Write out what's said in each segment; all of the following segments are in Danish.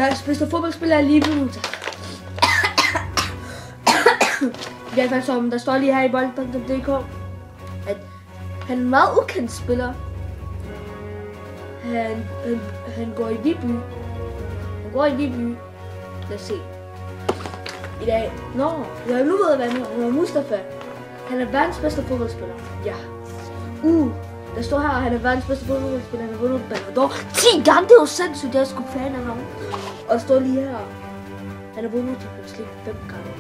Verdens bedste fodboldspiller er lige nu. I hvert fald som der står lige her i boldbank.dk, at han er en meget ukendt spiller. Han går i Viby. Lad os se. I dag. Jeg nu ved hvad han er. Mustafa. Han er verdens bedste fodboldspiller. Ja. Der står her, at han er verdens bedste fodboldspiller. Han har vundet Ballon d'Or 10 gange. Det er jo sindssygt, jeg skulle fan af ham. Og der står lige her. Han har vundet Champions League 5 gange.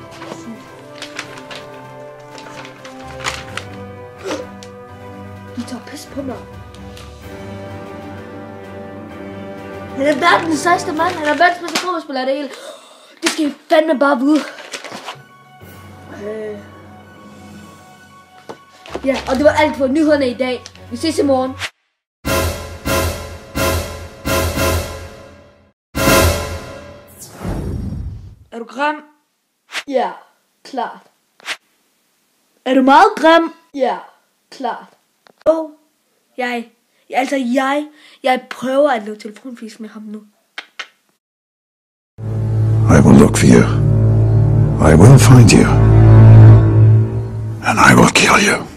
De tager pis på mig. Han er verdens sejste mand. Han er verdens bedste fodboldspiller af det hele. Det skal I fandme bare vide. Ja, og det var alt for nyhederne i dag. Vi ses i morgen. Er du grim? Ja, klart. Er du meget grim? Ja, klart. Jeg prøver at lave telefonfis med ham nu. I will look for you. I will find you. And I will kill you.